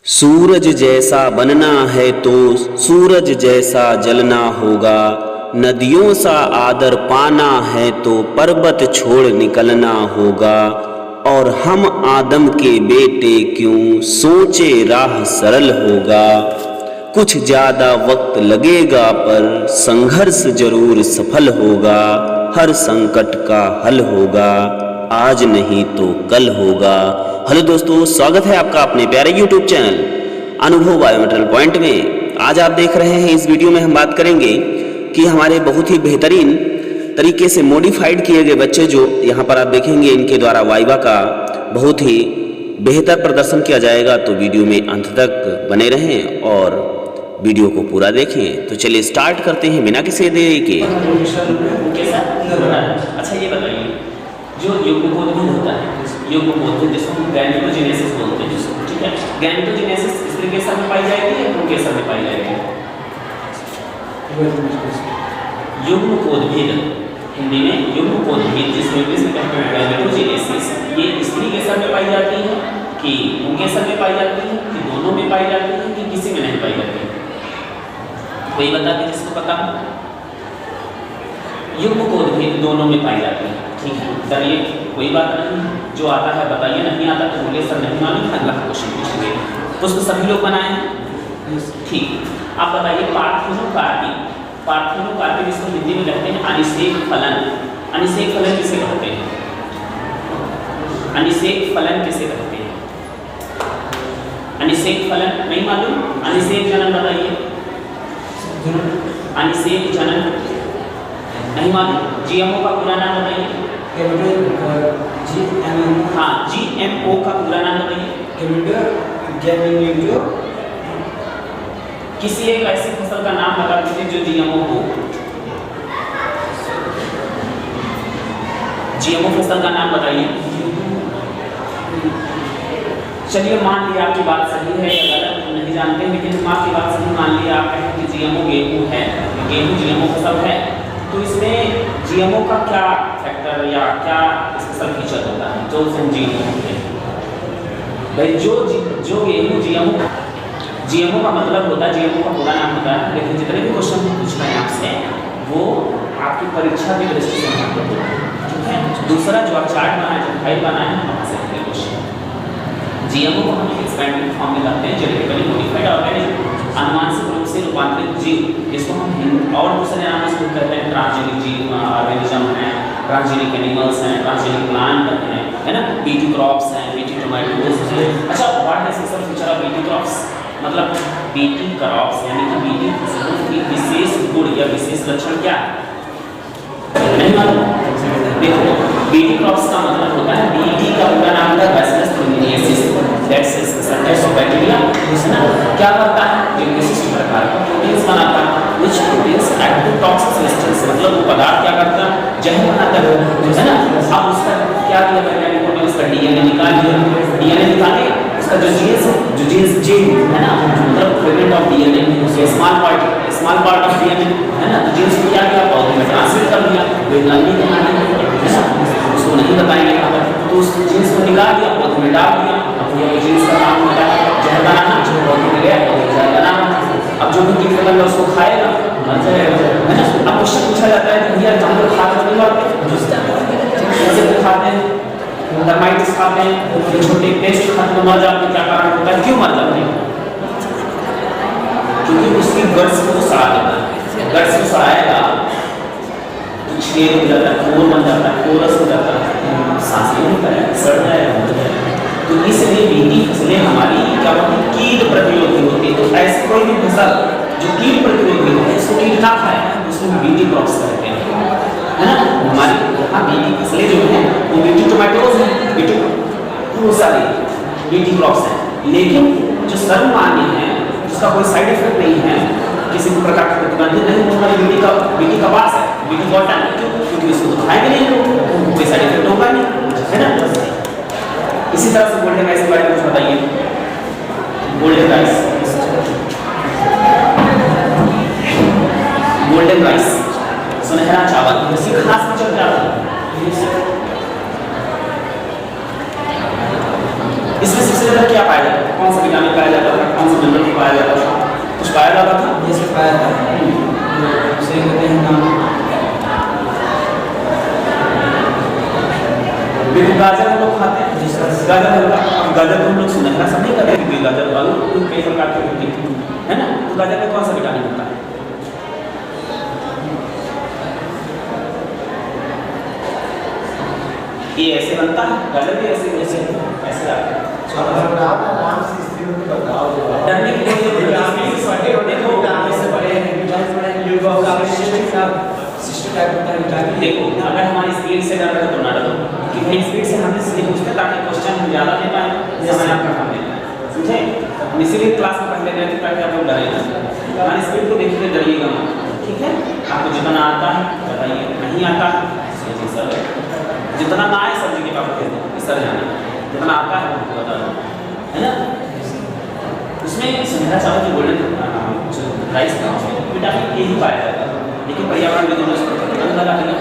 सूरज जैसा बनना है तो सूरज जैसा जलना होगा। नदियों सा आदर पाना है तो पर्वत छोड़ निकलना होगा। और हम आदम के बेटे क्यों सोचे राह सरल होगा। कुछ ज़्यादा वक्त लगेगा पर संघर्ष जरूर सफल होगा। हर संकट का हल होगा, आज नहीं तो कल होगा। हेलो दोस्तों, स्वागत है आपका अपने प्यारे YouTube चैनल अनुभव बायोमेट्रिकल पॉइंट में। आज आप देख रहे हैं, इस वीडियो में हम बात करेंगे कि हमारे बहुत ही बेहतरीन तरीके से मॉडिफाइड किए गए बच्चे जो यहाँ पर आप देखेंगे, इनके द्वारा वाइवा का बहुत ही बेहतर प्रदर्शन किया जाएगा। तो वीडियो में अंत तक बने रहें और वीडियो को पूरा देखें। तो चलिए स्टार्ट करते हैं बिना किसी देरी के। अच्छा ये बताइए, जो युग्मकोद्भिद होता है, युग्मकोद्भिद जिसको हम गैमेटोजेनेसिस बोलते हैं, जिसको ठीक है, गैमेटोजेनेसिस स्त्री केसर में पाई जाएगी या पुरुष केसर में पाई जाएगी? युग्मकोद्भिद हिंदी में युग्मकोद्भिद, जिसको इंग्लिश में कहते हैं गैमेटोजेनेसिस, ये स्त्री केसर में पाई जाती है कि पुरुष केसर में पाई जाती है कि दोनों में पाई जाती है कि किसी में नहीं पाई जाती है? कोई बता दे जिसको पता हो। युग्मकोद्भिद दोनों में पाई जाती है, ठीक है। चलिए कोई बात नहीं, जो आता है बताइए, नहीं आता तो बोलिए सर नहीं मालूम, अगला क्वेश्चन पूछेंगे। पुष्प सभी लोग बनाए हैं, ठीक। आप बताइए पार्थिनोकार्पी, पार्थिनोकार्पी जिसको हिंदी में कहते हैं अनिषेक फलन, अनिषेक फलन किसे कहते हैं? अनिषेक फलन किसे कहते हैं? अनिषेक फलन नहीं मालूम? अनिषेक जनन बताइए। अनिषेक जनन नहीं मालूम? जीएमओ का पूरा नाम बताइए। हाँ, जीएमओ का पूरा नाम बताइए। किसी एक ऐसी फसल का नाम बता दीजिए जो जीएमओ हो। जीएमओ फसल का नाम बताइए। चलिए मान लिया आपकी बात सही है या गलत नहीं जानते, लेकिन हम आपकी बात सही मान लिया। आप कहें कि जीएमओ गेहूं है, गेहूं जीएमओ फसल है, तो इसमें जीएमओ का क्या फैक्टर या क्या स्पेशल फीचर होता है जो हम जीएमओ होते हैं? भाई जो गेहूं जीएमओ का मतलब होता है, जीएमओ का पूरा नाम होता है, लेकिन जितने भी क्वेश्चन हम पूछ रहे हैं आपसे वो आपकी परीक्षा की दृष्टि से महत्वपूर्ण है, ठीक है। दूसरा जो आप चार्ट बनाए, जो फाइल बनाए हैं, वहाँ से अगले क्वेश्चन। जीएमओ को हम एक्सपेंडेड फॉर्म में लाते हैं, जेनेटिकली मॉडिफाइड ऑर्गेनिज्म, आनुवांशिक रूप से रूपांतरित जीव, जिसको हम और दूसरे नामों से कहते हैं ट्रांसजेनिक जीव ऑर्गेनिज्म है, ट्रांसजेनिक एनिमल्स हैं, ट्रांसजेनिक प्लांट हैं, है ना, बीटी क्रॉप्स हैं, बीटी टोमेटोज हैं। अच्छा, what is special feature of BT crops? मतलब बीटी क्रॉप्स यानी कि बीटी फसलों की विशेष गुण या विशेष लक्षण क्या है? नहीं मालूम? देखो, बीटी क्रॉप्स का मतलब होता है, बीटी का पूरा नाम होता है bacillus thuringiensis, that's special type of bacteria, है ना। क्या करता है? जो विशिष्ट प्रकार का प्रोटीन्स बनाता है, which proteins act to toxic substance, मतलब वो पदार्थ क्या करता है? जहर बनाता है ना। अब उसका क्या किया वैज्ञानिकों ने? उसका डीएनए निकाल लिया। डीएनए निकाले, उसका जो जीन्स जीन है ना, मतलब fragment of DNA, small part of DNA है ना, जीन्स को क्या किया? पौधे में ट्रांसफर कर दिया। वैज्ञानिक है ना, उसको नहीं बताएंगे यहाँ पर, तो उस जीन्स को निकाल दिया, पौधे में डाल दिया। अब ये जीन्स का काम होता है जहर बनाना, पौधे में गया, पौधे जहर बनाना। अब जो भी कीट पतंग है उसको खाएगा, मर जाएगा, है ना। अब क्वेश्चन पूछा जाता है कि यार जानवर खाते नहीं मरते, कैसे खाते हैं? टर्माइट्स खाते हैं, छोटे पेस्ट खाते हैं, मर जाते हैं। क्या कारण होता है, क्यों मर जाते हैं? क्योंकि उसकी गट्स को सड़ा देता है। गट्स को सड़ाएगा तो छेद हो जाता है, कोर बन जाता है, कोरस हो जाता है, सांस नहीं करेगा, सड़ जाएगा। तो इसलिए बीटी फसलें हमारी क्या होती है? कीट प्रतिरोधी होती है। तो ऐसी कोई भी फसल जो कीट प्रतिरोधी है, इसको कीट ना खाए, उसको बीटी क्रॉप्स कहते हैं, है ना। हमारी यहाँ बीटी फसलें जो हैं वो बीटी टोमेटोज हैं, बीटी क्रॉप्स हैं, लेकिन जो सर्वमान्य है, जिसका कोई साइड इफेक्ट नहीं है, किसी भी प्रकार का प्रतिबंधित नहीं, वो हमारी बीटी का पास है, बीटी कॉटन। क्यों? क्योंकि उसको तो खाएंगे नहीं लोग, कोई साइड इफेक्ट होगा नहीं, है ना। इसी तरह से गोल्डन राइस के बारे में कुछ बताइए। गोल्डन राइस, गोल्डन राइस, सुनहरा चावल, इसकी खास फीचर क्या है? इसमें सबसे ज्यादा क्या पाया जाता है? कौन सा विटामिन पाया जाता है? गाजर को हम लोग सुनहरा सब नहीं करते कि गाजर आलू कई प्रकार के होते हैं, है ना। तो गाजर में कौन सा विटामिन होता है? ये ऐसे बनता है, गाजर भी ऐसे ऐसे ऐसे आता है। डरने के लिए देखो, अगर हमारी स्पीड से डर रहे तो ना डरो, कितनी स्पीड से हम इसलिए पूछते हैं ताकि क्वेश्चन हम ज़्यादा दे पाए, समय आपका कम देना है, समझे। हम इसीलिए क्लास में पहले रहते ताकि आप लोग डरें ना, हमारी स्पीड को देखिए, डरिएगा मत, ठीक है। आपको जितना आता है बताइए, नहीं आता है सर, जितना ना आए सब्जी के पापा कहते हैं सर जाना, जितना आता है वो बता दो, है ना। उसमें सुनहरा चावल की गोल्डन राइस का विटामिन ए ही पाया जाता है, लेकिन पर्यावरण में दोनों रंग लगा दिया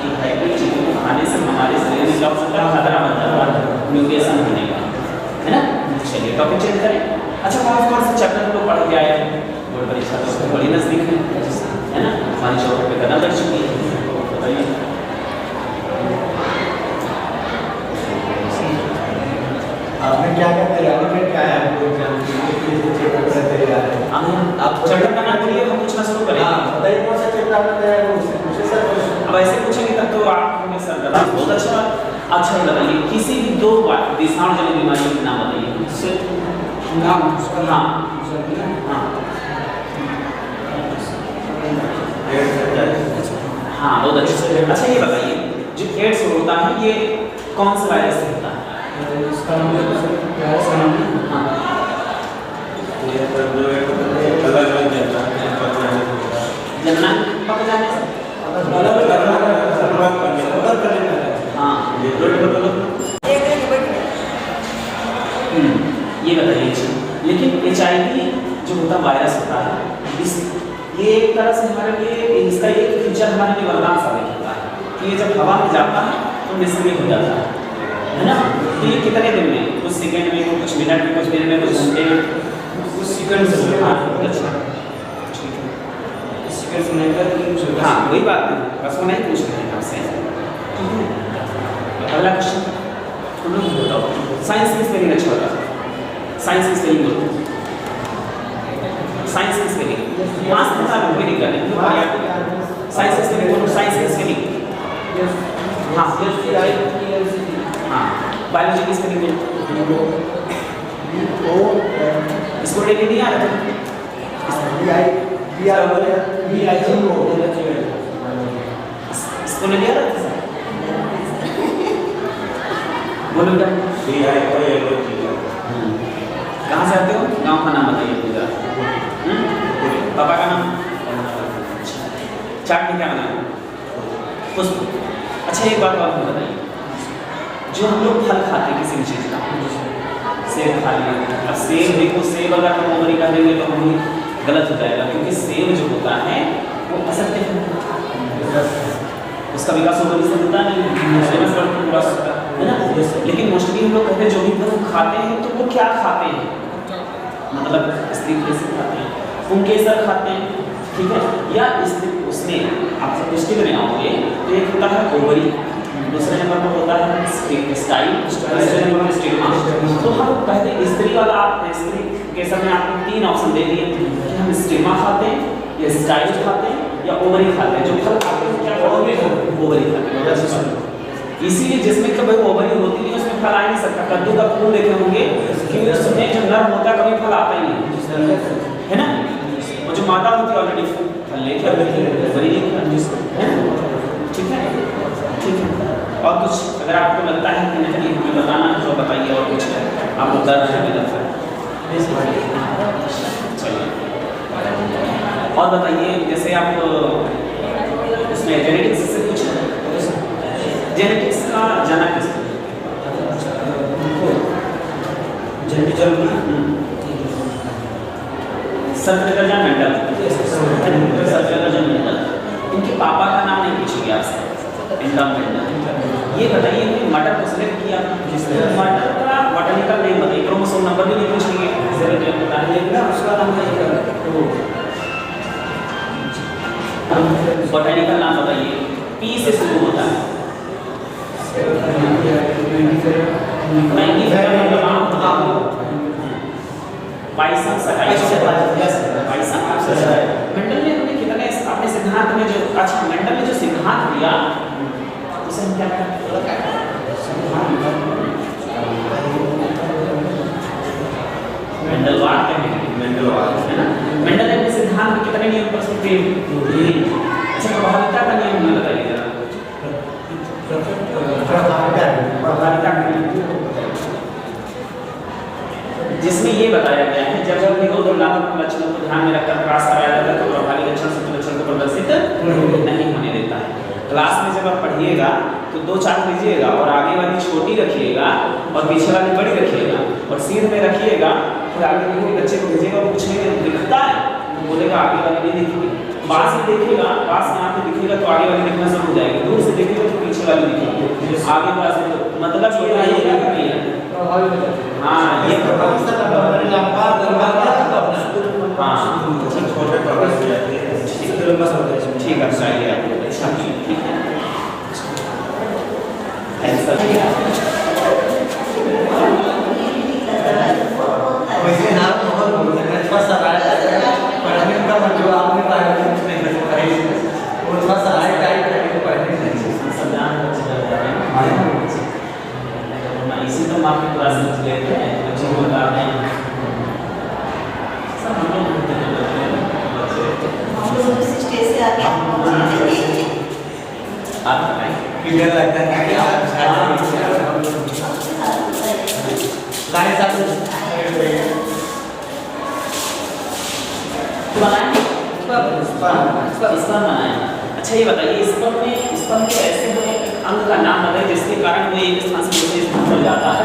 कि हाइब्रिड चीज़ों को खाने से हमारे शरीर में क्या हो सकता है, खतरा बनता है, म्यूटेशन होने का, है ना। चलिए टॉपिक चेंज करें। अच्छा, कौन से चैप्टर को पढ़ के आए हैं? बोर्ड परीक्षा तो उसको बड़ी नजदीक है ना, हमारी चौक पे कदम रख चुकी है, बताइए। आपने क्या क्या तैयारी करके आया है एग्जाम के लिए? आप चैप्टर का नाम बोलिए, हम पूछना शुरू करें। बताइए कौन सा चैप्टर आपने तैयार है, उससे पूछे सर। अब ऐसे पूछेंगे तब तो आप होंगे सर गधा, बहुत अच्छा। अच्छा बताइए, किसी भी दो विषाणुजनित बीमारियों के नाम बताइए। हाँ हाँ, बहुत अच्छा। अच्छा ये बताइए, जो एड्स होता है ये कौन सा वायरस से होता है? जनना पक जाने से, हाँ ये बताइए। लेकिन HIV जो होता वायरस होता है, इस ये एक तरह से हमारे लिए इसका एक फीचर हमारे लिए वरदान साबित होता है कि ये जब हवा में जाता है तो निष्क्रिय हो जाता है ना। तो ये कितने दिन में, कुछ सेकंड में, कुछ मिनट में, कुछ दिन में, कुछ घंटे में, कुछ सेकंड से। हाँ हाँ, वही बात है, बस वो नहीं पूछ रहे हैं आपसे। अगला क्वेश्चन तुम लोग बताओ, साइंस की स्पेलिंग अच्छा होता है, साइंस की स्पेलिंग बोलो, साइंस की स्पेलिंग मास बता दो, कोई दिक्कत नहीं। साइंस की स्पेलिंग बोलो, साइंस की स्पेलिंग। हाँ हाँ, बायोलॉजी की स्पेलिंग बोलो। इसको लेके नहीं आ रहा था, इसको लेके आ रहा था बोलो बेटा। कहाँ से आते हो? गांव का नाम बताइए पूरा। पापा का नाम? चाट में क्या बनाया? पुष्प। अच्छा एक बात और बताइए, जो हम लोग फल खाते हैं किसी भी चीज़ का, सेब खा लिया, अब सेब देखो, सेब अगर हम ओवरी कर देंगे तो हम गलत हो जाएगा, क्योंकि सेब जो होता है वो असत्य है, उसका विकास ओवरी से होता नहीं है ना। लेकिन मोस्टली हम लोग कहते हैं जो भी फल खाते हैं तो वो क्या खाते हैं, मतलब स्त्री खाते हैं, पुंकेसर खाते हैं, ठीक है, या उसमें आप सब डिस्ट्रिक्ट में आओगे तो एक होता है ओवरी, दूसरे नंबर पर होता है स्टाइल, तीसरे नंबर पर स्टिग्मा। तो हम कहते हैं स्त्री वाला, आप स्त्री केसर में आपको 3 ऑप्शन दे दिए कि हम स्टिग्मा खाते हैं, या स्टाइल खाते हैं, या ओवरी खाते हैं। जो फल खाते हैं क्या ओवरी खाते हैं, इसीलिए जिसमें कभी ओवरी होती नहीं उसमें फल आ नहीं सकता। कद्दू का फूल देखे होंगे कि उसमें जो नर होता है कभी फल आता ही नहीं है ना, और जो मादा होती है ऑलरेडी फल लेके ओवरी है, ठीक है ठीक है। और कुछ अगर आपको लगता है कि नहीं हमें बताना तो बताइए, और कुछ आप लोग डर रहे हैं चलिए और बताइए। जैसे आप उसमें जेनेटिक्स से कुछ, जेनेटिक्स का जनक किसको? Sir Frederick Mendel. इनके पापा का नाम नहीं पूछेंगे आपसे, ये बताइए कि मटर को सिलेक्ट किया, मटर का बॉटनिकल नेम बताइए, क्रोमोसोम नंबर भी नहीं पूछेंगे, उसका नाम बॉटनिकल नाम बताइए, पी से शुरू होता है। मेंडल ने हमें कितने अपने सिद्धांत में जो अच्छा मेंडल ने जो सिद्धांत दिया उसे हम क्या कहते हैं? मेंडलवाद कहेंगे। मेंडलवाद है ना। मेंडल ने अपने सिद्धांत में कितने नियम प्रस्तुत किए? अच्छा प्रभाविता का नियम हमें बताइए जरा। प्रभाविता का नियम जिसमें ये बताया गया है जब विरोध और लाभक लक्षणों को ध्यान में रखकर प्रयास कराया जाता है तो प्रभावी लक्षण से लक्षण को प्रदर्शित नहीं होने देता है। क्लास में जब आप पढ़िएगा तो 2 चार्ट लीजिएगा और आगे वाली छोटी रखिएगा और पीछे वाली बड़ी रखिएगा और सीध में रखिएगा, फिर आगे कोई बच्चे को भेजिएगा पूछने में दिखता है तो बोलेगा आगे वाली नहीं दिखेगी। पास में देखिएगा, पास यहाँ पे दिखेगा तो आगे वाली दिखना शुरू हो जाएगी, दूर से देखिएगा तो पीछे वाली दिखेगी, आगे पास में मतलब ये नहीं है। हाँ ये ठीक है चाहिए वैसे नाम बहुत अच्छा सा पढ़ने का मन जो आपने पढ़ा नहीं वो थोड़ा सा हाई टाइप करके पढ़ने इसी तो आपकी क्लास में लेते हैं बच्चों को बताते हैं सब हम लोग स्टेज से आके आप बताएं क्लियर लगता है कि आप लाइन साथ बनाएं स्पर्म बनाएं। अच्छा ये बताइए स्पर्म के ऐसे हमें अंग का नाम बताइए जिसके कारण वो एक स्थान से दूसरे स्थान पर जाता है।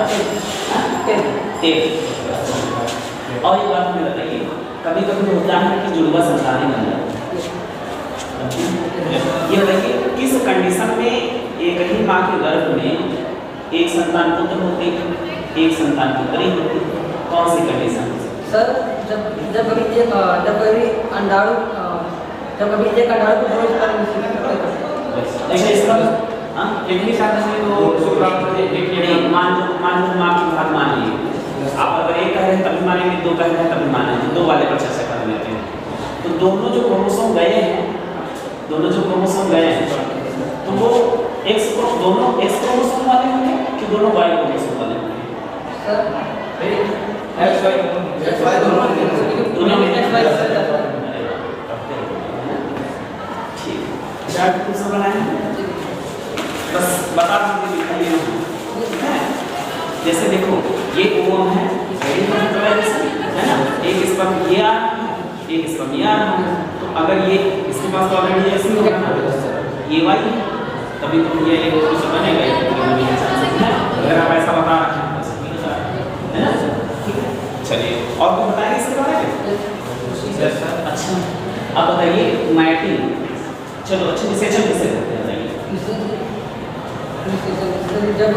और एक बात हमें बताइए कभी कभी होता है कि जुड़वा संतान बन जाता है। ये बताइए किस कंडीशन में एक ही माँ के गर्भ में एक संतान पुत्र होते एक संतान पुत्री होती, कौन सी कंडीशन? सर जब कभी एक अंडाणु को इतनी साथ में तो मान लो माँ की बात मान लीजिए, आप अगर एक कह रहे हैं तभी मानेंगे, 2 कह रहे हैं तभी मानेंगे, 2 वाले पर चर्चा कर लेते हैं। तो दोनों जो क्रोमोसोम गए हैं तो वो दोनों एक्स क्रोमोसोम वाले होंगे कि दोनों वाई क्रोमोसोम वाले होंगे? दोनों में ठीक चार्ट कुछ बनाए बस बता दीजिए जैसे देखो ये ओवम है है ना, एक स्पर्म ये आ एक स्पर्म ये आ तो अगर ये इसके पास तो ऑलरेडी ऐसे होगा ना ये वाई तभी तो ये एक पुरुष बनेगा अगर आप ऐसा बता रहे हैं ना। चलिए और कुछ बताएंगे इसके बारे में? अच्छा अब बताइए मैटिंग, चलो अच्छे विशेषण किसे करते हैं बताइए? जब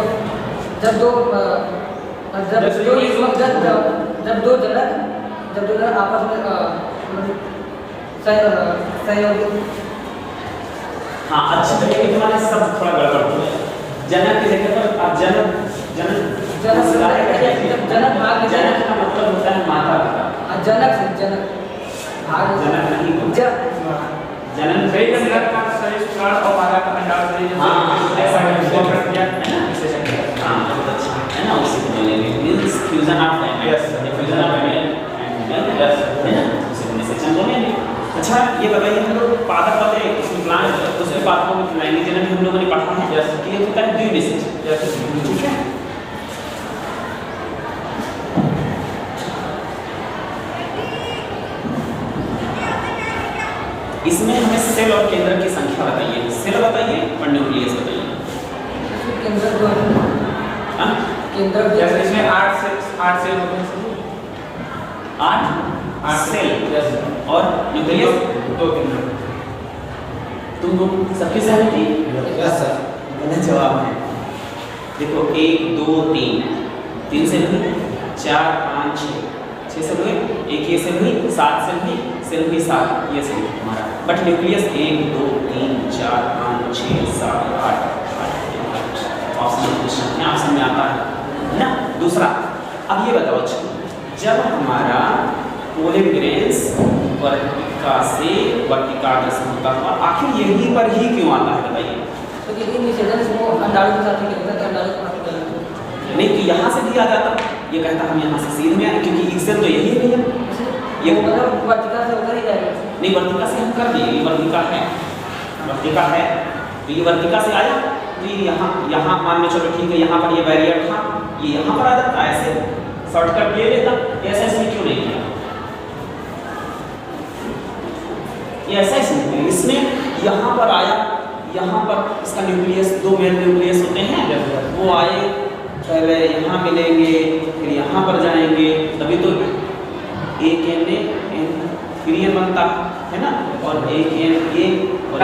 दो जनक आपस में सहयोगी। हाँ अच्छी तरीके के तुम्हारे सब थोड़ा गड़बड़ हो गया। जनक की जगह पर आप जनक का मतलब होता है माता पिता। जनक भाग जनक नहीं जनक सही जनक का सही प्राण और माता का अंडार सही ऐसा कर दिया है ना हाँ बहुत अच्छा है ना उसी को बोलेंगे means fusion of gametes fusion of gamete and है ना उसी को सेक्शन बोलेंगे। अच्छा ये बताइए हम लोग पादप पते उसमें प्लांट उसके पादपों में लैंग्वेज में हम लोगों ने पढ़ा है कि ये होता है द्विनिषेचन ठीक है। इसमें हमें सेल और केंद्र की संख्या बताइए, सेल बताइए और न्यूक्लियस बताइए। केंद्र जैसे इसमें 8 सेल होते हैं 8 सेल और न्यूक्लियस 2 केंद्र। तुम लोग सबकी सहमति? Yes sir. गलत जवाब है। देखो 1 2 3 सेल हुई 4 5 6 सेल हुए, एक ये सेल हुई 7 सेल हुई 7 ये सेल हमारा। बट न्यूक्लियस 1 2 3 4 5 6 7 8 ऑप्शन में आता है है ना। दूसरा, अब ये बताओ अच्छा, जब हमारा पोलन ग्रेन्स वर्तिका से वर्तिकाग्र होता हुआ आखिर यहीं पर ही क्यों आता है बताइए? तो क्योंकि निषेधन वो अंडाणु के साथ ही करता है, अंडाणु के साथ नहीं कि यहाँ से भी आ जाता, ये कहता हम यहाँ से सीध में आए क्योंकि एक्सेल तो यही है भैया, ये मतलब वर्तिका से उधर ही जाएगा। नहीं वर्तिका से हम कर दिए, ये वर्तिका है, वर्तिका है, तो ये वर्तिका से आया तो ये यहाँ मान में चलो ठीक है, यहाँ पर ये बैरियर था, ये यहाँ पर आ जाता, ऐसे शॉर्टकट ले लेता, ऐसा इसमें क्यों नहीं किया? ये ऐसा इसमें इसमें यहाँ पर आया, यहाँ पर इसका न्यूक्लियस, दो मेन न्यूक्लियस होते हैं, वो आए पहले यहाँ मिलेंगे फिर यहाँ पर जाएंगे, तभी तो एक एन एन फिर ये बनता है ना, और एक एन ए और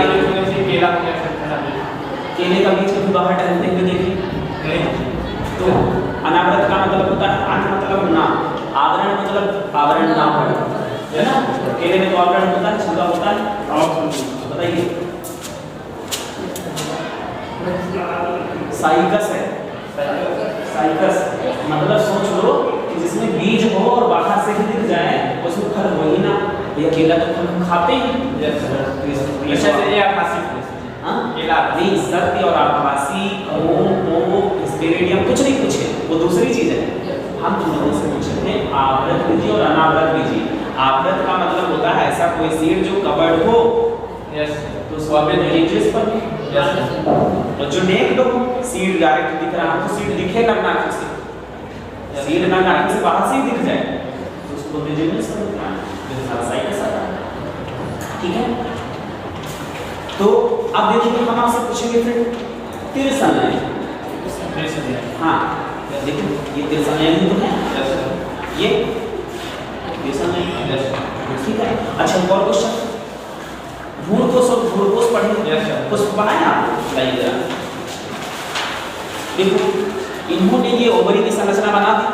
केला केले का बीज कभी बाहर टहलते हुए देखिए तो अनावृत का मतलब होता है आठ मतलब ना, आवरण मतलब आवरण ना हो, है ना। केले में तो आवरण होता है, छिलका होता है, बताइए। साइकस है, साइकस मतलब सोच लो कि जिसमें बीज हो और बाहर से ही दिख जाए उसमें फल हो ही ना, भैया केला तो फल हम खाते हैं, केला नहीं सत्य और आभासी स्पेरिडियम कुछ नहीं पूछे, वो दूसरी चीज है। हम तुम लोगों से पूछे थे आवृत बीजी और अनावृत बीजी। आवृत का मतलब होता है ऐसा कोई सीड जो कवर्ड हो, तो स्वाभाविक एजेस पर और जो नेक्ड हो, सीड डायरेक्ट दिख रहा है तो सीड दिखेगा ना आंख से, सीड ना आंख से बाहर से ही दिख जाए तो उसको विजिबल समझना है, साइकस आता है, ठीक है। तो अब देखिए हम आपसे पूछेंगे फिर तिरछा लाइन, हाँ देखिए ये तिरछा लाइन ही तो है, ये तिरछा लाइन, ठीक है। अच्छा एक और क्वेश्चन, भ्रूणकोश और भ्रूणकोश पढ़े, कुछ पढ़ा है आपको, बताइए जरा। देखो इन्होंने ये ओवरी की संरचना बना दी,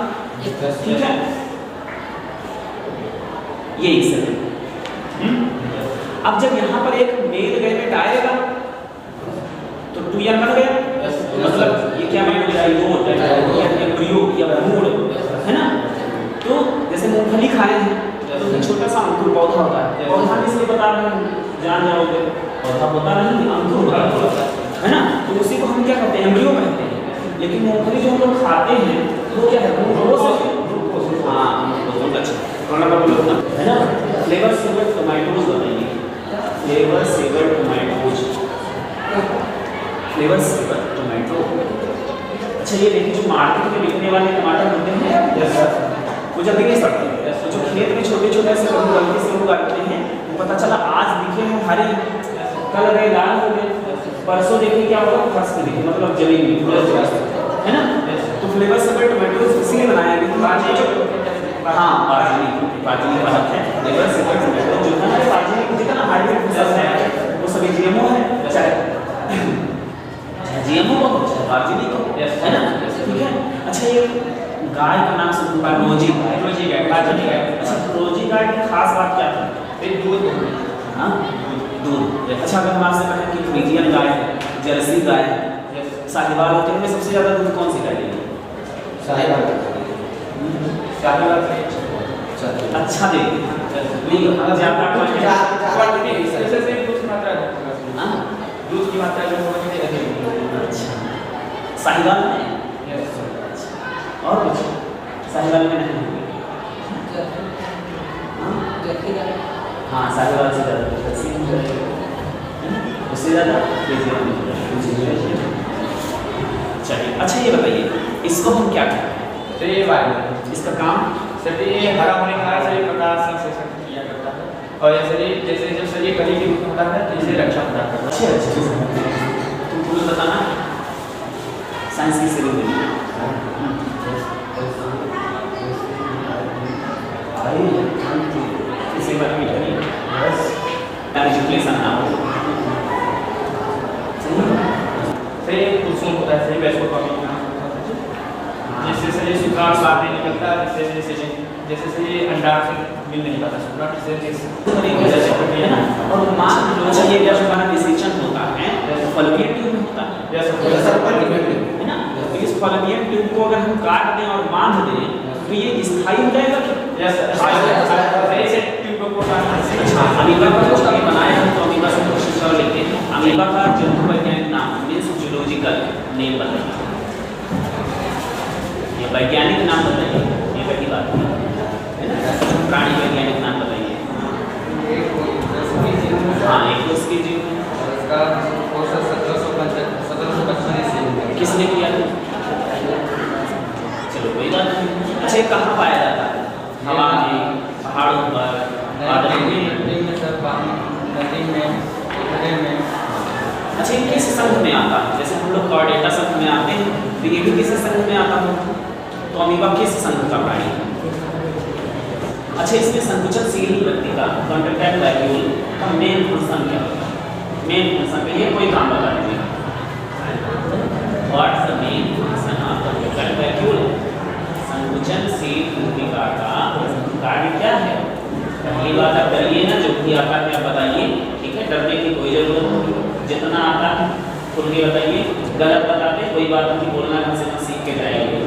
ठीक है, ये एक्सेल। अब जब यहाँ पर एक मेल गैमेट आएगा तो 2n बन गया, मतलब ये क्या बन गया, एम्ब्रियो या भ्रूण, है ना। तो जैसे मूंगफली खाए हैं तो छोटा सा अंकुर पौधा होता है, पौधा इसलिए बता रहे हैं जान जाओगे, पौधा होता नहीं अंकुर होता है ना, तो उसी को हम क्या कहते हैं, एम्ब्रियो कहते हैं। लेकिन मूंगफली जो हम लोग खाते हैं वो क्या है, ग्लूकोज, हाँ बहुत अच्छा है ना। फ्लेवर सेवर टोमेटोज बताइए, Flavr Savr tomatoes, Flavr Savr tomato. अच्छा ये देखिए जो मार्केट में बिकने वाले टमाटर होते हैं वो जल्दी नहीं सड़ते, तो जो खेत में छोटे छोटे से गलती से लोग करते हैं, वो पता चला आज दिखे हैं हरे, कल गए लाल हो गए, परसों देखे क्या होगा फर्स्ट दिखे, मतलब जलेंगे, है ना। तो फ्लेवर सेवर टोमेटो इसलिए बनाया गया, हाँ पार्जिनी बात है, फ्लेवर सेवर टोमेटो जो है ना पार्जिनी जितना हाइब्रिड फसल है वो सभी जीएमओ है, चाहे जीएमओ को पार्जिनी को, है ना, ठीक है। अच्छा ये गाय का नाम सुन पा, रोजी गाय, रोजी गाय। अच्छा रोजी गाय की खास बात क्या है, दूध, हाँ दूध। अच्छा अगर हम आपसे कहें कि फ्रीजियन गाय है, जर्सी गाय है, साहिवाल होते हैं, सबसे ज़्यादा दूध कौन सी गाय देगी, साहिवाल, साहिवाल अच्छा देगी, नहीं ज़्यादा दूध की मात्रा जो अच्छा साहिवाल में, और कुछ साहिवाल में नहीं होगी, हाँ साहिवाल से ज़्यादा उससे ज़्यादा चलिए। अच्छा ये बताइए इसको हम क्या कहते हैं, तो ये बात इसका काम सर ये हरा होने के कारण शरीर प्रकाश संश्लेषण किया करता है, और ये शरीर जैसे जब शरीर कली के रूप में होता है तो इसे रक्षा प्रदान करता है। अच्छा तुम कुछ बताना साइंस की शरीर में इसी बात में करिए, ना हो सही कुसुम होता है, सही वैसे कमी जिससे शरीर शुक्राणु बाहर नहीं निकलता, जैसे से ये अंडार से मिल नहीं पाता शुक्राणु से, है ना। और मान लो ये जब हमारा निषेचन होता है तो फलोपियन ट्यूब में होता है, है ना, तो इस फॉलोपियन ट्यूब को अगर हम काट दें और बांध दें तो ये स्थायी हो जाएगा क्या? ऐसे ट्यूब को अच्छा, अमीबा का जो अभी बनाया है तो अमीबा से कोशिश कर लेते हैं। अमीबा का जंतु वैज्ञानिक नाम मीन्स जूलॉजिकल नेम बताइए, ये वैज्ञानिक नाम बताइए, ये पहली बात है ना। प्राणी वैज्ञानिक नाम बताइए। हाँ, एक तो उसकी जीव है, किसने किया था? चलो कोई बात नहीं। अच्छा, कहाँ पाया जाता है? हवा में, पहाड़ों पर, बादलों में? अच्छा, ये किस संघ में आता है? जैसे हम लोग कॉर्डेटा संघ में आते हैं तो ये भी किस संघ में आता है? तो अमीबा किस संघ का प्राणी है? अच्छा, इसमें संकुचनशील व्यक्ति का कॉन्ट्रैक्टाइल वैक्यूल का मेन फंक्शन क्या होता है? मेन फंक्शन के लिए कोई काम बता दीजिए। What's the main function of contractile vacuole? संकुचनशील भूमिका का कार्य क्या है? पहली बात आप करिए ना, जो भी आता है आप बताइए, ठीक है? डरने की कोई जरूरत नहीं, जितना आता है खुल के बताइए। गलत बताते कोई बात नहीं, बोलना कम से कम सीख के जाएंगे।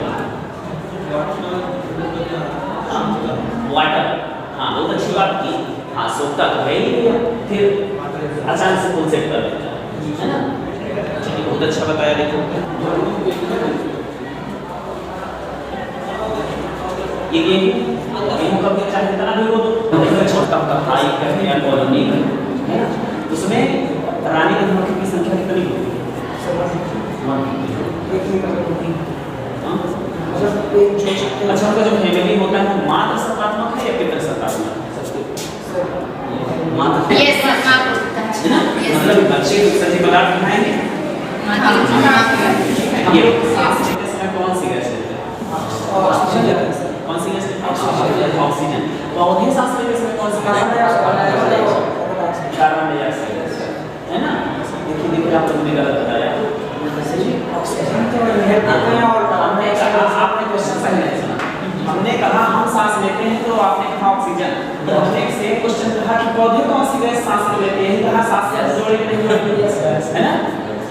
वाटर, हाँ बहुत अच्छी बात की। हाँ, सोखता तो है ही, फिर अचानक से कौन सेट कर देता है ना। चलिए, बहुत अच्छा बताया। देखो ये गेहूं का चाहे इतना भी हो तो छोटा होता है, या कॉलोनी है ना, उसमें रानी मधुमक्खी की संख्या कितनी होती है? अच्छा, उनका जो फैमिली होता है वो मात्र सकारात्मक है या पितृ सकारात्मक? मात्र है ना, मतलब बच्चे सजी पदार्थ खाएंगे। ये कौन सी गैस लेते हैं? कौन सी गैस? ऑक्सीजन। पौधे सांस लेते हैं कौन सी? कार्बन डाइऑक्साइड है ना। देखिए आप लोगों ने गलत बताया। आपने क्वेश्चन सही नहीं सुना। हमने कहा हम सांस लेते हैं तो आपने कहा ऑक्सीजन। तो हमने एक सेम क्वेश्चन कहा कि पौधे कौन सी गैस सांस लेते हैं, कहा सांस से जोड़े नहीं है ना।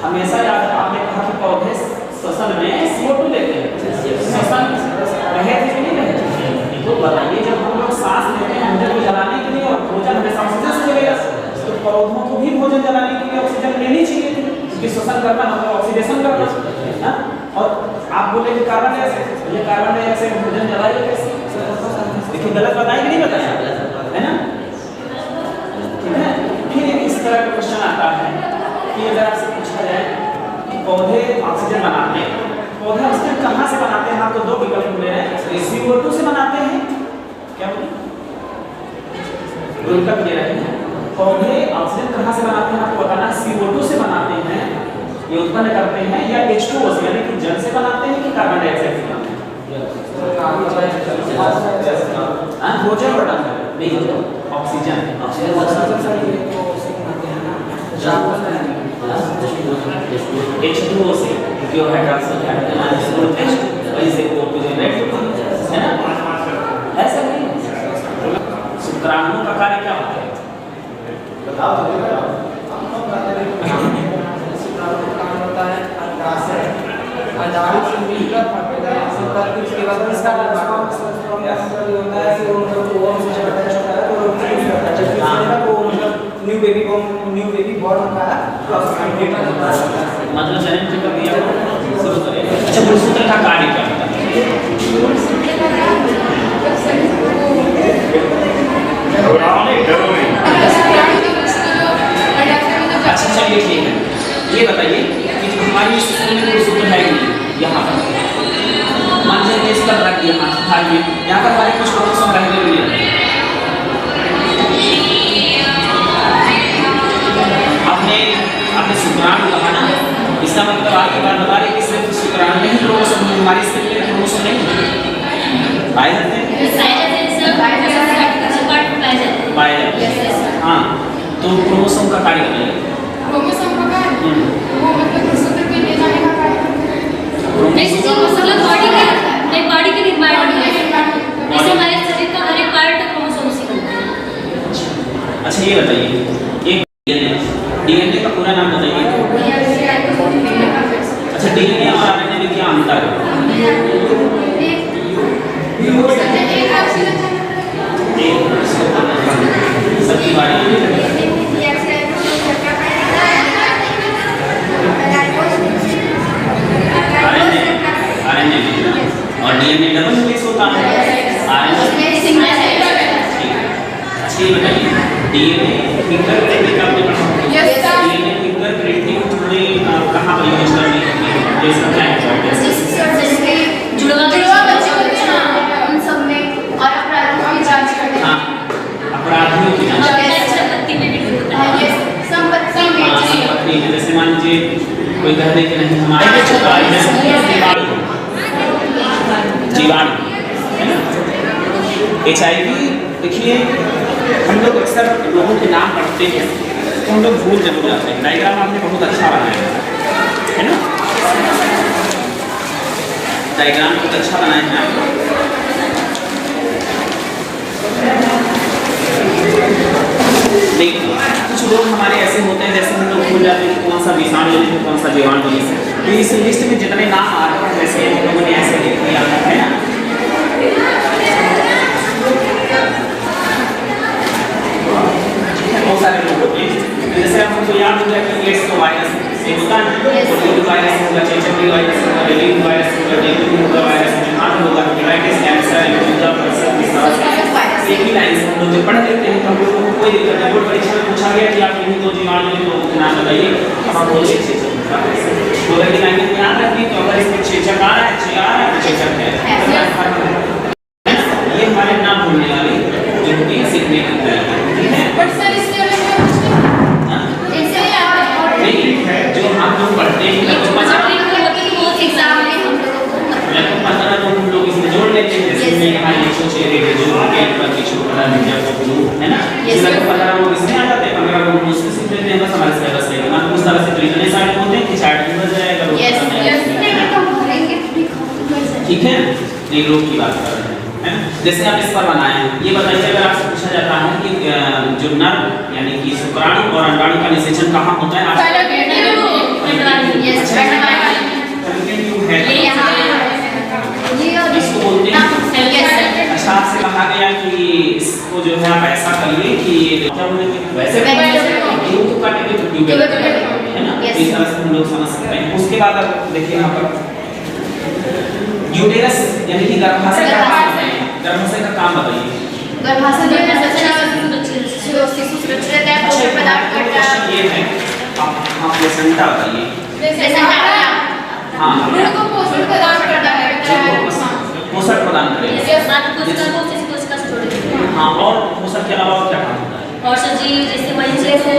हमेशा याद रखना, आपने कहा कि पौधे श्वसन में CO2 लेते हैं, श्वसन रहे थे कि नहीं रहे? तो बताइए, जब हम लोग सांस लेते हैं भोजन को जलाने के लिए और भोजन हमेशा ऑक्सीजन से मिलेगा, तो पौधों को भी भोजन जलाने के लिए ऑक्सीजन लेनी चाहिए थी, क्योंकि श्वसन करना मतलब ऑक्सीडेशन करना है। और आप बोले कि कार्बन डाइऑक्साइड, ये कार्बन डाइऑक्साइड भोजन जलाएगा कैसे? देखिए गलत बताया कि नहीं बताया, है ना। ठीक है, फिर इस तरह का क्वेश्चन आता है कि अगर आपसे पूछा जाए कि पौधे ऑक्सीजन बनाते हैं, पौधे ऑक्सीजन कहाँ से बनाते हैं? आपको दो विकल्प मिले हैं, CO2 से बनाते हैं। क्या बोले? विकल्प दे रहे हैं, पौधे ऑक्सीजन कहाँ से बनाते हैं? आपको बताना, CO2 से बनाते हैं, ये उत्पन्न करते हैं, या H2O से यानी कि जल से बनाते हैं कि कार्बन डाइऑक्साइड से बनाते हैं? भोजन बनाते हैं नहीं, ऑक्सीजन। H2O से जो हाइड्रोक्साइड है ना, ऐसा नहीं। शुक्राणुओं का कार्य क्या होता है? बताओ। न्यू बेबी बॉर्न होता है, मतलब जन्म की प्रक्रिया शुरू करें। अच्छा, गुणसूत्र का कार्य क्या होता है? अच्छा चलिए ठीक है, ये बताइए कि जो हमारी सिस्टम में गुणसूत्र है कि यहाँ पर मान लीजिए इस पर रख दिया, यहाँ पर हमारे कुछ क्रोमोसोम रहने भी नहीं रहते। आपने शुक्राणु कहा ना, इसका मतलब आपकी बात बता रही है कि सिर्फ शुक्राणु में ही क्रोमोसोम है, हमारी स्किन में क्रोमोसोम नहीं पाए जाते हैं। हाँ, तो क्रोमोसोम का कार्य बताइए। क्रोमोसोम का कार्य वो मतलब गुणसूत्र के ले जाने का कार्य मतलब बॉडी के निर्माण में जैसे हमारे शरीर का हर एक पार्ट क्रोमोसोम से बनता है। अच्छा ये बताइए, एक डीएनए का पूरा नाम बताइए। अच्छा, डीएनए और आरएनए में क्या अंतर है? डीएनए फिंगर प्रिंटिंग आपने पढ़ा? Yes, sir. DNA finger printing हमने कहाँ पर यूज करनी है? ये इसका क्या इम्पोर्टेंस है? जुड़वा बच्चे होते हैं ना, उन सब में और अपराधियों की जांच करते हैं। हाँ, अपराधियों की जांच। संपत्ति में भी होता है। हाँ, yes, संपत्ति में हाँ, जी। संपत्ति में जैसे मान लीजिए कोई कह दे कि नहीं हमारे जीवाणु है ना, HIV। देखिए हम लोग अक्सर लोगों के नाम पढ़ते हैं तो हम लोग भूल जरूर जाते हैं। डायग्राम आपने बहुत अच्छा बनाया है ना, डायग्राम बहुत अच्छा बनाया है आप। देखिए कुछ लोग हमारे ऐसे होते हैं जैसे हम लोग भूल जाते हैं कि कौन सा विषाणु जनित है कौन सा जीवाणु जनित है। तो इस लिस्ट में जितने नाम आ रहे हैं वैसे हम लोगों ने ऐसे लिख दिया है ना। बहुत सारे लोग होते हैं जैसे अब हमको याद हो गया कि एड्स तो वायरस से होता है, पोलियो वायरस होगा, चेचक वायरस होगा, डेंगू वायरस होगा, डेंगू होगा, वायरस बीमार होगा, हेपेटाइटिस, कैंसर, इन्फ्लुएंजा, एक ही लाइन से हम लोग पढ़ लेते हैं तो हम लोगों को कोई दिक्कत नहीं। बोर्ड परीक्षा में पूछा गया कि आप यही दो जीवाणु के नाम बताइए, अब हम बोले चेचक। तो अगर ये लाइन में याद रखनी तो अगर इसमें चेचक आ रहा है, चे आ रहा है तो चेचक है। ये हमारे नाम भूलने वाले जो कि सीखने की तरीके हैं। बट सर इसके जो हम लोग पढ़ते हैं हम लोग इसमें जोड़ लेते हैं जैसे मैं यहाँ ये सोचे रेडियो जो गेट पर किसी को पता नहीं क्या वो है ना, इसलिए 15 लोग इसमें आ जाते हैं, 15 लोग मुझसे सीख लेते हैं, बस हमारे सिलेबस में हम उस तरह से तो इतने सारे होते हैं कि चार्ट में बन जाएगा। ठीक है, ये लोग की बात कर रहे हैं। जैसे आप इस पर बनाए हैं, ये बताइए अगर आपसे पूछा जाता है कि जो नर यानी कि शुक्राणु और अंडाणु का निषेचन कहाँ होता है? इसको बोलते हैं। अच्छा आपसे कहा गया कि इसको जो है आप ऐसा करिए कि वैसे तो काटेंगे तो ट्यूबवेल है ना, इस तरह से हम लोग समझ सकते हैं। उसके बाद अब देखिए यहाँ पर यूटेरस यानी कि गर्भाशय का काम बताइए, गर्भाशय का काम बताइए। ये है आप प्लेसेंटा बताइए। हाँ पोषण प्रदान करेगा। हाँ और पोषण के अलावा क्या काम होता है? और सर जी जैसे मरीज को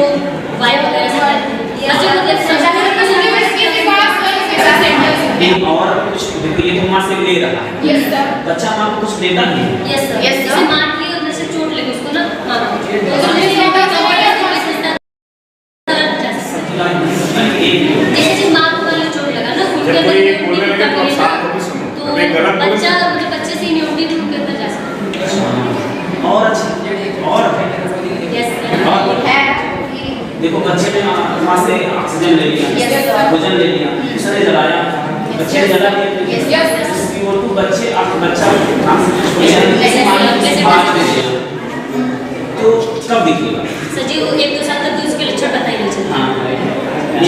वायु वगैरह से और कुछ देखो ये तो माँ से ले रहा है, बच्चा माँ को कुछ देता नहीं है। जैसे माँ की अंदर से चोट लगी उसको ना जैसे माँ को वाली चोट लगा ना तो बच्चे से इम्यूनिटी उनके अंदर जा सकता है। और अच्छी और देखो बच्चे ने माँ से ऑक्सीजन ले लिया, भोजन ले लिया, उसने जलाया, बच्चे ने जला दिया, CO2 बच्चे आपका बच्चा तो कब दिखेगा? सर जी 1-2 साल तक तो इसके लक्षण पता ही नहीं चलता।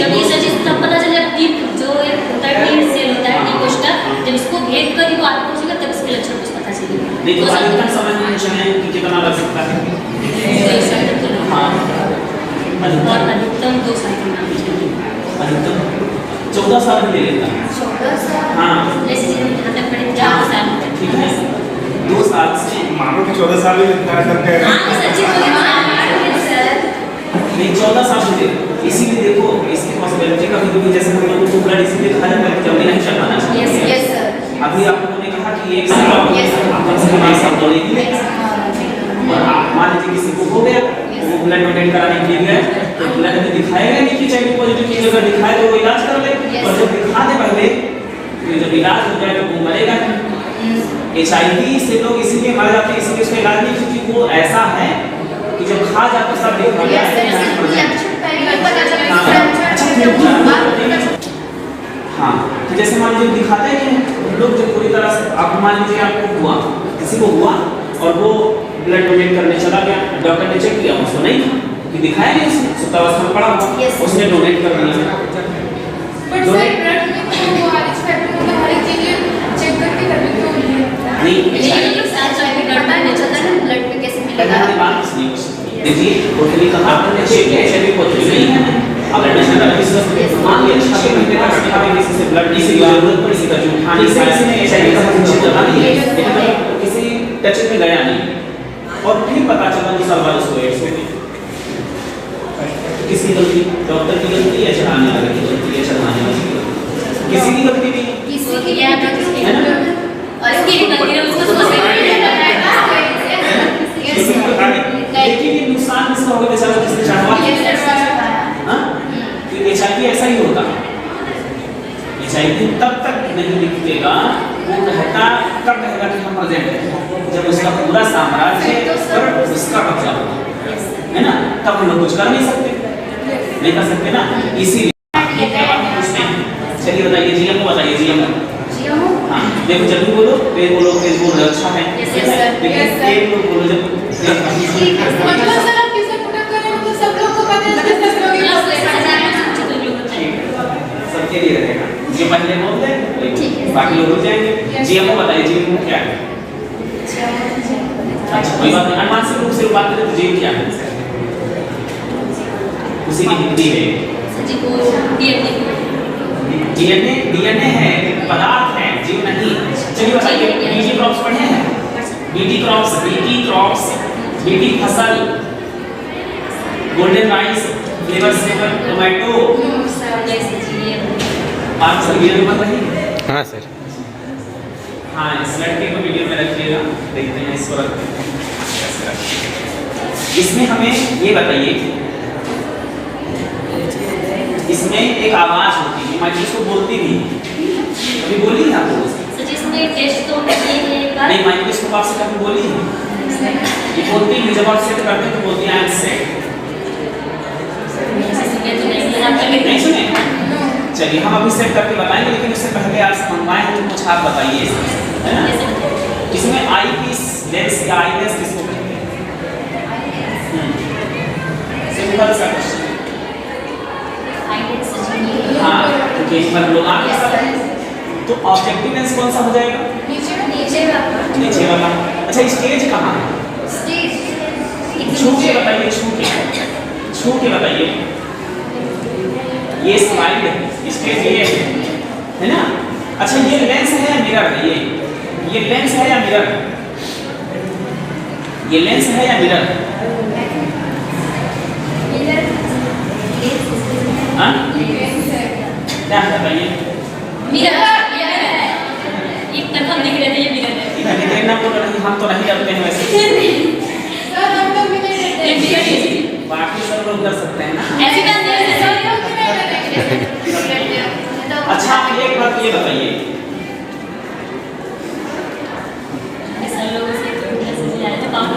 जब ये सर जी तब पता चल जाता है जो एक होता है टी सेल होता है टी कोशिका, जब इसको भेद कर वो आगे पहुंचेगा तब इसके लक्षण कुछ पता चलेगा। नहीं तो अधिकतम समय में कि कितना लग सकता है? 1 साल तक तो हाँ और अधिकतम 2 साल के नाम अधिकतम 14 साल भी ले लेता है। हाँ जैसे यहाँ तक पड़े 4 साल ठीक है, 2 साल से मानो कि 14 साल भी लगता है सर कह रहे सर जी नहीं 14 साल से इसीलिए देखो इसकी पॉसिबिलिटी कभी जैसे हम लोगों को ब्लड इसीलिए खाया जाता है जल्दी नहीं चढ़ाना चाहिए। अभी आप लोगों ने कहा कि एक साल कम से कम 1 साल दौड़ेगी और आप मान लीजिए किसी को हो गया वो ब्लड डोनेट कराने के लिए गए तो ब्लड में दिखाएगा नहीं कि चाहिए पॉजिटिव की जगह दिखाए तो वो इलाज कर ले, और जब दिखा दे पहले तो जब इलाज हो जाए तो वो मरेगा नहीं। HIV से लोग इसीलिए मर जाते हैं, इसीलिए उसका इलाज नहीं क्योंकि वो ऐसा है कि जब खा जाते सब देखा जाए। हाँ तो जैसे मान लीजिए दिखाते हैं लोग जब पूरी तरह से आप मान लीजिए आपको हुआ किसी को हुआ और वो ब्लड डोनेट करने चला गया, डॉक्टर ने चेक किया उसको नहीं था कि दिखाया नहीं उसने सुप्तावस्था में पड़ा हुआ उसने डोनेट कर दिया। बट सर ब्लड में तो वो RH फैक्टर मतलब हर एक चीज चेक करके करने तो नहीं ब्लड में कैसे मिलेगा? बात नहीं हो सकती देखिए पोटली का आपने एचआईवी पोटली नहीं है। अगर नेशनल रजिस्टर मान लिया 6 महीने तक रखा है, किसी से ब्लड की जरूरत पड़ी, किसी का जूठा नहीं खाया, किसी ने एचआईवी का संशय जमा नहीं है, लेकिन किसी टच में गया नहीं और फिर पता चला कि साल बाद उसको एड्स हो गई, किसकी गलती? डॉक्टर की गलती या चढ़ाने वाले की गलती या चढ़ाने वाले की गलती? किसी की गलती नहीं है, किसी की या तो किसी है ना? और इसकी गलती है उसको समझ में लेकिन ये नुकसान किसका होगा? बेचारा जिसने चढ़वा, हाँ, तो एचआईवी ऐसा ही होता है। एचआईवी तब तक नहीं निकलेगा, वो कहता कब कहेगा कि हम प्रेजेंट हैं, जब उसका पूरा साम्राज्य पर उसका कब्जा होगा, है ना? तब हम लोग कुछ कर नहीं सकते, नहीं कर सकते ना। इसीलिए चलिए बताइए जीएम को, बताइए जीएम को। हाँ देखो जब भी बोलो फिर बोलो फिर बोलो अच्छा है, लेकिन एक लोग बोलो जब मतलब सर आप किसे पुटअप कर रहे हो तो सब लोग को पता है, सब लोग ही बोलते हैं। सबके लिए रहेगा, जो पहले बोल दे बाकी लोग रुक जाएंगे। जीएम को बताइए जीएम क्या है? अच्छा कोई बात नहीं, अनुमानित रूप से बात करें तो जीएम क्या है? उसी की हिंदी है जी को डीएनए है, पदार्थ है, जीव नहीं। चलिए बताइए बीटी क्रॉप्स पढ़े हैं? बीटी फसल, golden rice, Flavr Savr, tomato, आप सब वीडियो में रही? हाँ सर। हाँ इस लड़के को वीडियो में रखिएगा, देखते हैं इसको रखते हैं। इसमें हमें ये बताइए, इसमें एक आवाज होती है, मैं जिसको बोलती भी कभी बोली है आपको? सर जिसमें टेस्ट तो ये है नहीं माइक्रोस्कोप आपसे कभी बोली है? ये बोलती है, जब आप सेट करते हैं तो बोलती है आई एम सेट। नहीं सुने? चलिए हम अभी सेट करके बताएंगे, लेकिन उससे पहले आप मंगवाए हैं तो कुछ आप बताइए, है ना? इसमें आई पीस लेंस या आई लेंस किसको कहते हैं? सिंपल सा क्वेश्चन। हाँ तो इस पर लोग आगे तो ऑब्जेक्टिव लेंस कौन सा हो जाएगा? नीचे वाला। अच्छा स्टेज कहाँ है? छू के बताइए, छू के बताइए। ये स्लाइड है, स्टेज ये है ना? अच्छा ये लेंस है या मिरर है? ये लेंस है या मिरर? ये लेंस है या मिरर? हाँ क्या बताइए? मिरर एक तक हम दिख रहे थे, ये मिरर है। इधर देखना बोल रहे हैं, हम तो नहीं करते हैं वैसे। सर हम तो मिले ये मिरर है, बाकी सब लोग कर सकते हैं ना। ऐसी बात नहीं है सर। अच्छा आप एक बात ये बताइए, ऐसा लोगों से मैसेज आया था काफी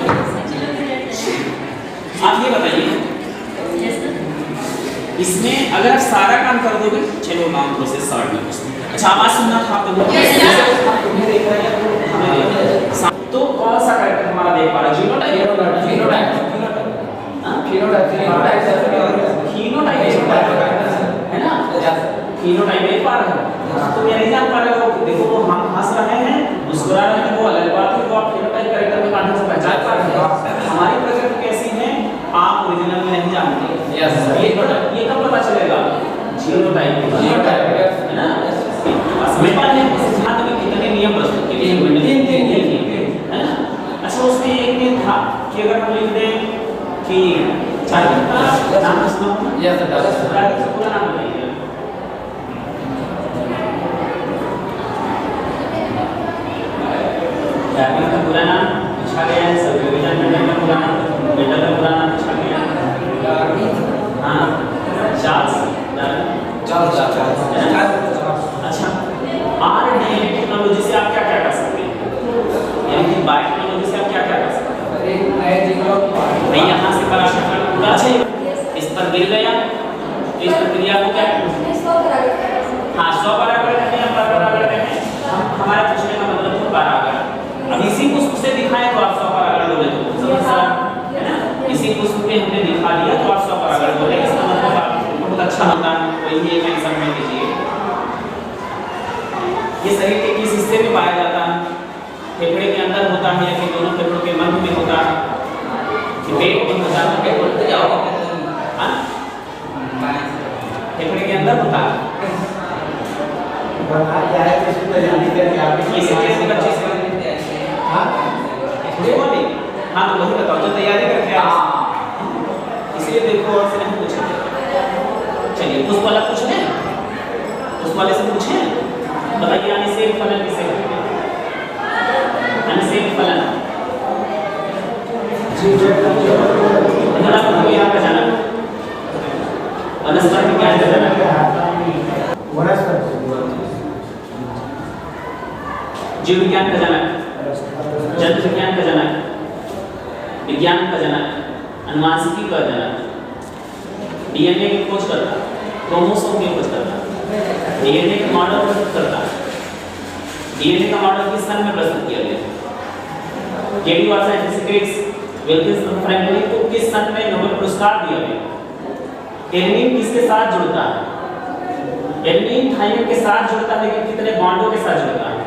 आप ये बताइए इसमें अगर आप सारा काम कर दोगे, चलो काम प्रोसेस शॉर्ट में पूछते हैं। अच्छा आवाज सुनना था आप लोगों तो कौन सा कैरेक्टर हमारा देख पा रहा है? जीनोटाइप है ना? फिनोटाइप देख पा रहे हो तो ये नहीं जान पा रहे हो, देखो वो हम हंस रहे हैं, मुस्कुरा रहे हैं, वो अलग बात है, वो आप फिनोटाइप कैरेक्टर के माध्यम से पहचान पा रहे हैं। हमारी प्रकृति कैसी है आप ओरिजिनल में नहीं जानते। ये कब पता चलेगा? जीनोटाइप है ना? समझ पा रहे हैं सिद्धांत में कितने नियम प्रस्तुत किए हैं, है ना? अच्छा उसमें एक नियम था कि अगर हम लिख दें कि चार्जर का नाम सुना पूरा नाम बताइए। चार्जर का पूरा नाम पूछा गया है, सब विभाजन मंडल का पूरा नाम, मेटल का पूरा नाम पूछा गया। हाँ चार्ल्स। अच्छा RNA टेक्नोलॉजी से आप क्या क्या कर सकते हैं? यानी कि बायोटेक्नोलॉजी से आप क्या क्या कर सकते हैं? भाई यहाँ से पराशर का पूरा इस पर गिर गया, इस प्रक्रिया को क्या हाँ 100 बार अगर कहें या 100 बार अगर कहें, हमारा पूछने का मतलब तो 12 अगर अब इसी पुष्प से दिखाएं तो आप 100 बार अगर बोले तो है ना? इसी पुष्प पे हमने दिखा दिया तो आप 100 बार अगर बोले, इसका मतलब बहुत अच्छा होता है। वही एक आंसर में लीजिए, ये शरीर के किस हिस्से में पाया जाता है? फेफड़े के अंदर होता है या कि दोनों फेफड़ों के मध्य में होता है? पेट में होता है? बना के आए तो इसकी तैयारी करके आगे इसी केस में बच्चे से हाँ देखो भी हाँ तो वही बताओ जो तैयारी करके आए इसलिए देखो और से नहीं पूछेंगे। चलिए उस वाला पूछ लें, उस वाले से पूछें बताइए अनिषेक फलन किसे कहते हैं? अनिषेक फलन को यहाँ का जाना वनस्पति विज्ञान का जाना जीव विज्ञान का जनक, जंतु विज्ञान का जनक, विज्ञान का जनक, अनुवांशिकी का जनक, डीएनए की खोज करता, क्रोमोसोम की खोज करता, डीएनए का मॉडल प्रस्तुत करता। डीएनए का मॉडल किस सन में प्रस्तुत किया गया? KD Watson physics Wilkinson Franklin को किस सन में नोबेल पुरस्कार दिया गया? एडेनिन किसके साथ जुड़ता है? एडेनिन थाइमिन के साथ जुड़ता है लेकिन कितने बॉन्डों के साथ जुड़ता है?